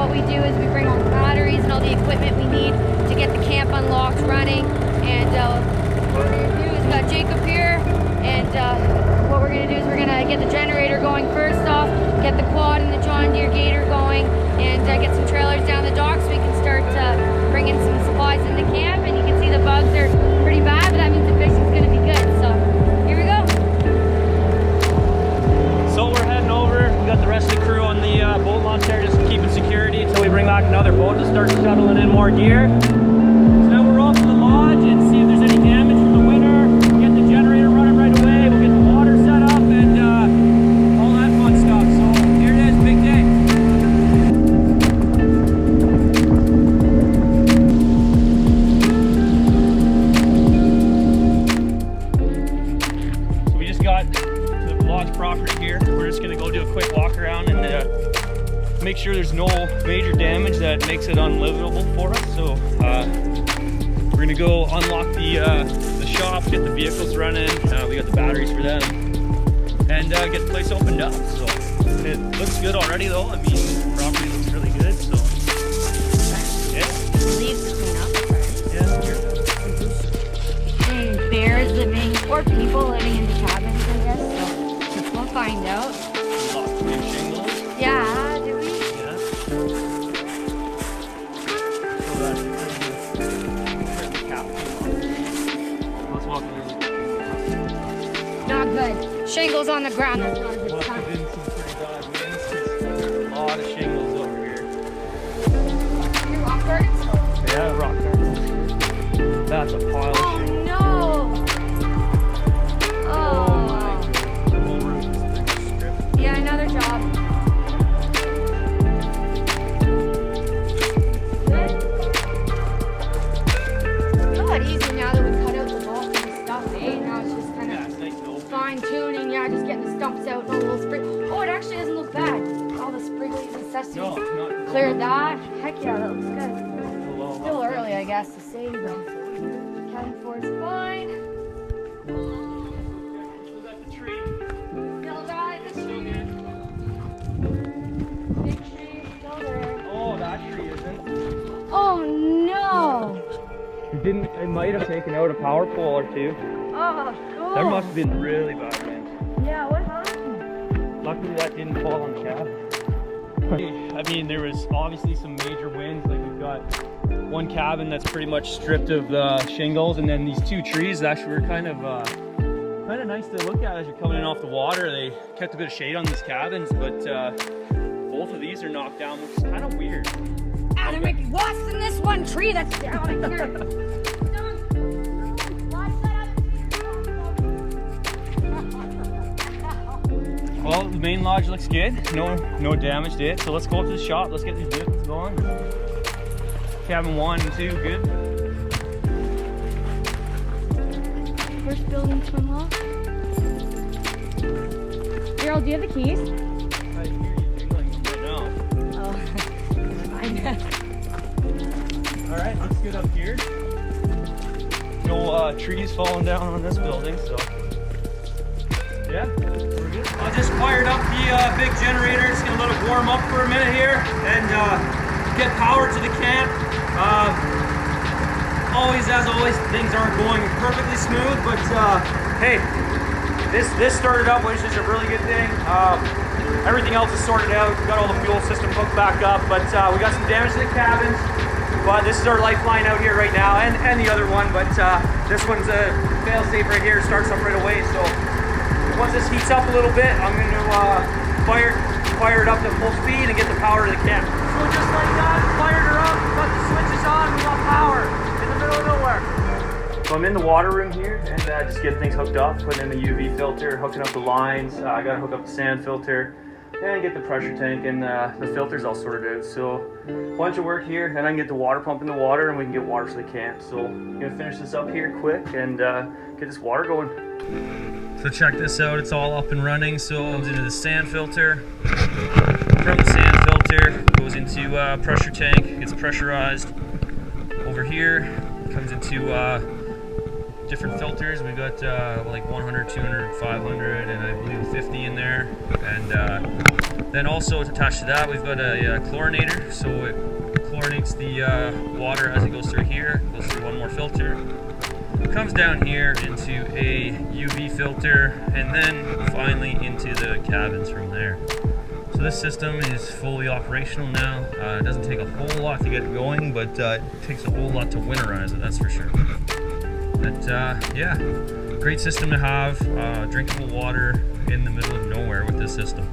what we do is we bring all the batteries and all the equipment we need to get the camp unlocked, running. And what we're gonna do is we got Jacob here, and what we're gonna do is we're gonna get the generator going first off, get the quad and the John Deere Gator going, and get some trailers down the dock so we can start bringing some supplies into camp. And you can see the bugs are pretty bad, but that means the fishing's gonna be good. So here we go. So we're heading over. We got the rest of the crew on the boat launch there, just keeping security until we bring back another boat to start shuttling in more gear. So now we're off to the lodge and see if there's any damage from the winter. We'll get the generator running right away. We'll get the water set up and all that fun stuff. So here it is, big day. So we just got to the lodge property here. We're just gonna go do a quick walk around and make sure there's no major damage that makes it unlivable for us. So we're gonna go unlock the shop, get the vehicles running. We got the batteries for them, and get the place opened up. So it looks good already, though. I mean, the property looks really good. So yeah. Leaves clean up first. Yeah. And bears living, or people living in the cabins, I guess. So we'll find out. Lots of new shingles. Yeah, do we? Yeah. So let's walk in. Not good. Shingles on the ground, that's not a good Walked sign. in some pretty bad winds. There's a lot of shingles over here. Your rock gardens? Yeah, rock garden. That's a pile of Oh shingles. no! Oh my god. The whole roof is pretty much stripped. Yeah, another job. Good. It's a lot easier now that we cut out the vault and the stuff, eh? Now it's just kind Yeah, of it's nice and open. fine tuning, yeah, just getting the stumps out and all the little sprig. Oh, it actually doesn't look bad. All the spriggles and sesame. No, it's not. Cleared that. Heck yeah, that looks good. Hello. Still early, I guess, to say, but Cabin 4 is fine. We got the tree. Still got the tree. Big tree, still there. Oh, that tree isn't. Oh no! It might have taken out a power pole or two. Oh, cool. There must have been really bad wind. Yeah, what happened? Luckily that didn't fall on the cabin. I mean, there was obviously some major winds. Like, we've got one cabin that's pretty much stripped of the shingles, and then these two trees that actually were kind of nice to look at as you're coming in off the water. They kept a bit of shade on these cabins, but both of these are knocked down, which is kind of weird. Ah, there might be worse than this one tree that's down here. Well, the main lodge looks good. No damage to it. So let's go up to the shop. Let's get these vehicles going. Cabin 1 and 2, good. First building to unlock. Daryl, do you have the keys? I hear you jingling, but no. Oh, never mind. Alright, looks good up here. No trees falling down on this building, so yeah, we're good. I just fired up the big generator. It's gonna let it warm up for a minute here and get power to the camp. As always, things aren't going perfectly smooth, but hey, this started up, which is a really good thing. Everything else is sorted out. We got all the fuel system hooked back up, but we got some damage to the cabins. But this is our lifeline out here right now, and the other one. But this one's a fail-safe right here. It starts up right away. So once this heats up a little bit, I'm going to fire it up to full speed and get the power to the camp. So just like that, fired her up, got the switches on, we got power in the middle of nowhere. So I'm in the water room here and just getting things hooked up, putting in the UV filter, hooking up the lines. I got to hook up the sand filter and get the pressure tank and the filters all sorted out. So a bunch of work here, and I can get the water pump in the water and we can get water to the camp. So I'm gonna finish this up here quick and get this water going. So check this out, it's all up and running. So it comes into the sand filter. From the sand filter, goes into pressure tank, gets pressurized. Over here, comes into different filters. We've got like 100, 200, 500, and I believe 50 in there. And then also attached to that, we've got a chlorinator. So it chlorinates the water as it goes through here. Goes through one more filter. Comes down here into a UV filter, and then finally into the cabins from there. So this system is fully operational now. It doesn't take a whole lot to get it going, but it takes a whole lot to winterize it, that's for sure. But yeah, great system to have. Drinkable water in the middle of nowhere with this system.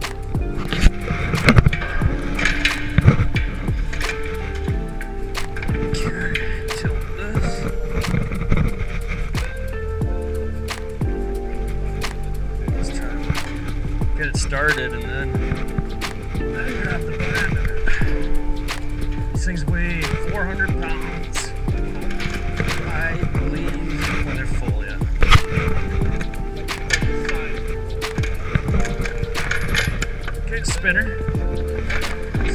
Get it started, and then grab the blender. This thing's weigh 400 pounds. I believe when they're full, yeah. Okay, spinner.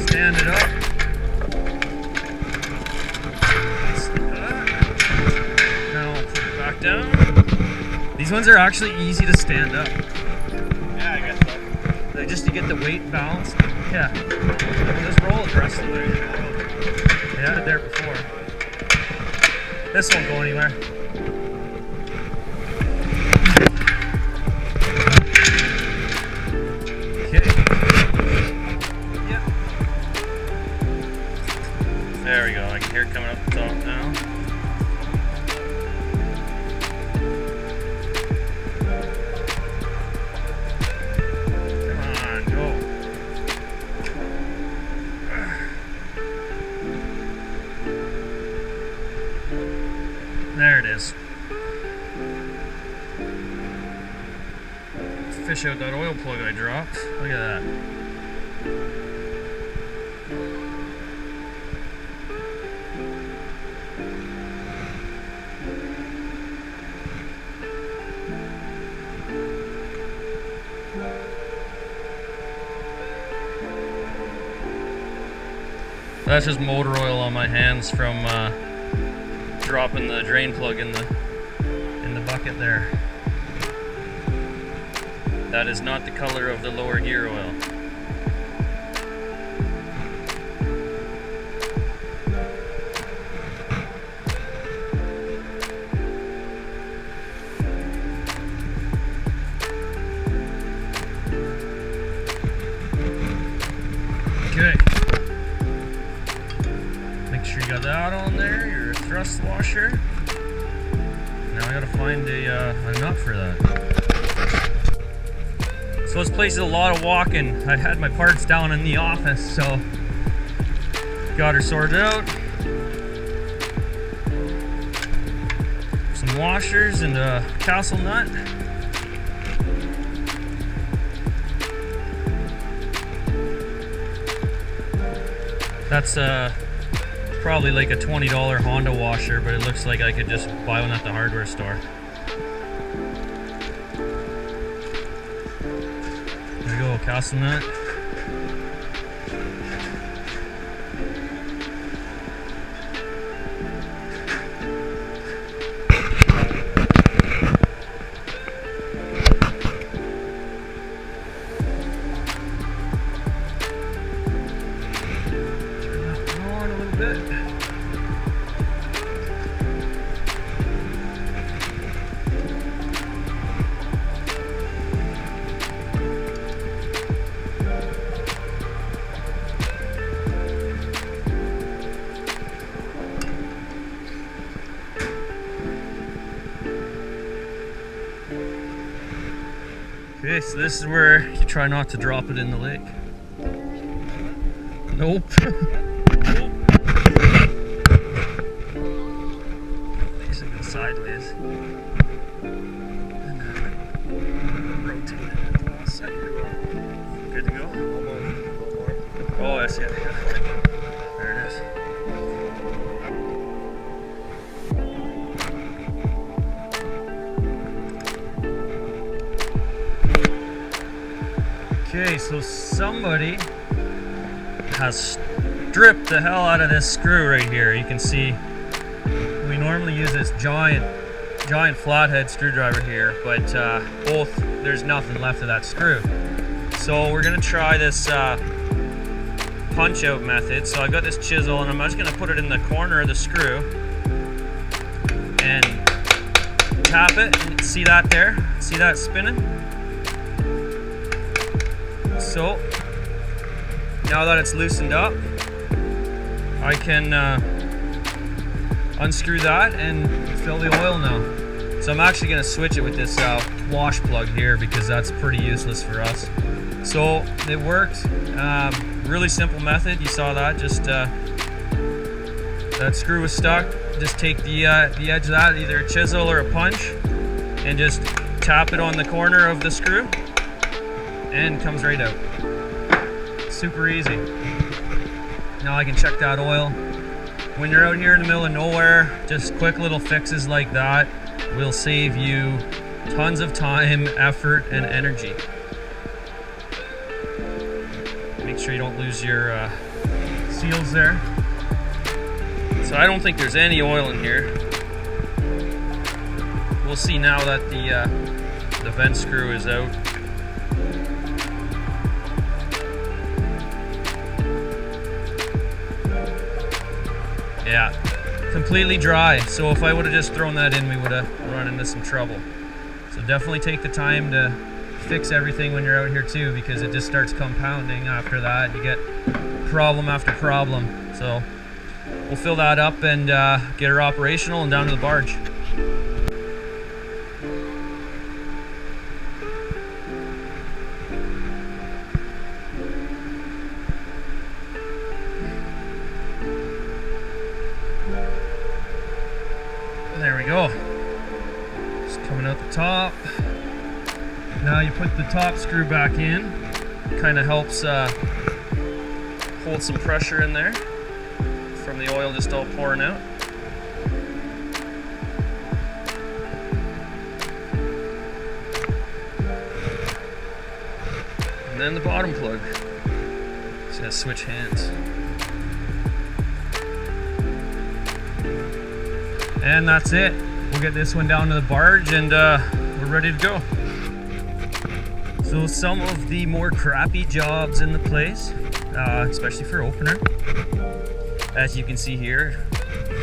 Stand it up. Now I'll put it back down. These ones are actually easy to stand up. Just to get the weight balanced. Yeah. Just roll it the rest of the way. I had it there before. This won't go anywhere. Okay. Yeah. There we go. I can hear it coming up the top now. There it is. Fish out that oil plug I dropped. Look at that. That's just motor oil on my hands from dropping the drain plug in the bucket there. That is not the color of the lower gear oil. Okay. Make sure you got that on there, your thrust washer. Now I gotta find a nut for that. So this place is a lot of walking. I had my parts down in the office, so got her sorted out. Some washers and a castle nut. That's probably like a $20 Honda washer, but it looks like I could just buy one at the hardware store. There you go, castle nut. Okay, so this is where you try not to drop it in the lake. Nope. Basically sideways. And then rotate it at the last second. Good to go? Almost. Oh, yes, yeah. There it is. Okay, so somebody has stripped the hell out of this screw right here. You can see we normally use this giant giant flathead screwdriver here, but both, there's nothing left of that screw. So we're gonna try this punch out method. So I've got this chisel and I'm just gonna put it in the corner of the screw and tap it, and see that there? See that spinning? So now that it's loosened up, I can unscrew that and fill the oil now. So I'm actually going to switch it with this wash plug here because that's pretty useless for us. So it worked. Really simple method. You saw that. Just that screw was stuck. Just take the edge of that, either a chisel or a punch, and just tap it on the corner of the screw, and it comes right out. Super easy. Now I can check that oil. When you're out here in the middle of nowhere, just quick little fixes like that will save you tons of time, effort, and energy. Make sure you don't lose your seals there. So I don't think there's any oil in here. We'll see now that the vent screw is out. Yeah, completely dry. So if I would have just thrown that in, we would have run into some trouble. So definitely take the time to fix everything when you're out here too, because it just starts compounding after that. You get problem after problem. So we'll fill that up and get her operational and down to the barge. There we go. Just coming out the top. Now you put the top screw back in. Kind of helps hold some pressure in there from the oil just all pouring out. And then the bottom plug. Just gotta switch hands. And that's it. We'll get this one down to the barge and we're ready to go. So some of the more crappy jobs in the place, especially for opener, as you can see here,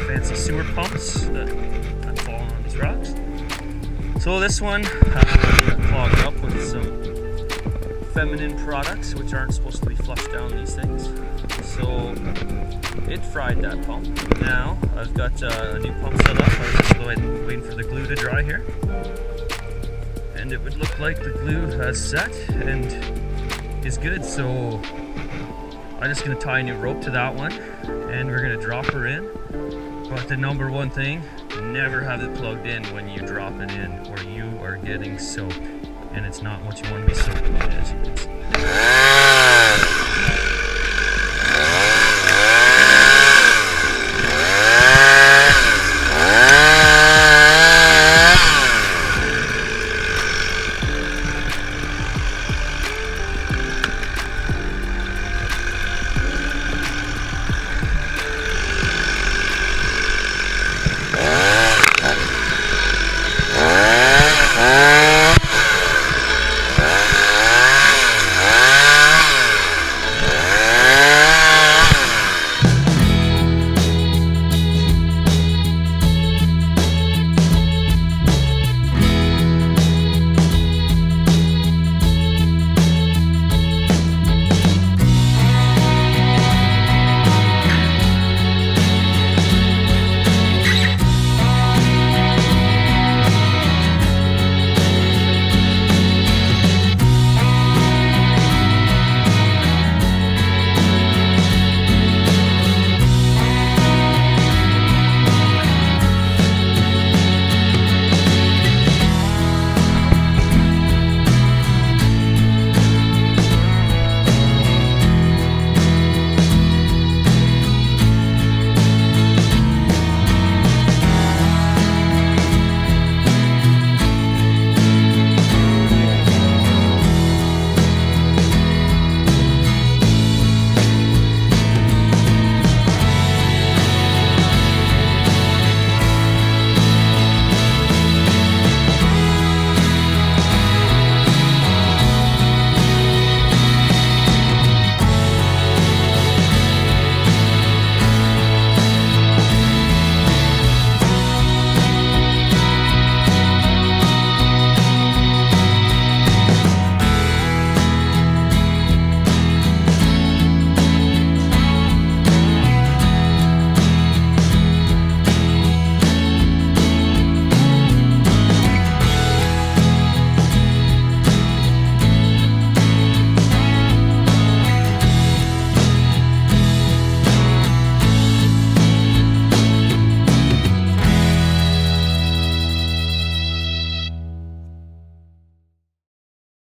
fancy sewer pumps that I'm falling on these rocks. So this one clogged up with some feminine products which aren't supposed to be flushed down these things. So it fried that pump. Now I've got a new pump set up. I was just waiting for the glue to dry here. And it would look like the glue has set and is good. So I'm just gonna tie a new rope to that one and we're gonna drop her in. But the number one thing, never have it plugged in when you drop it in or you are getting soaked. And it's not what you want to be soaked with. It's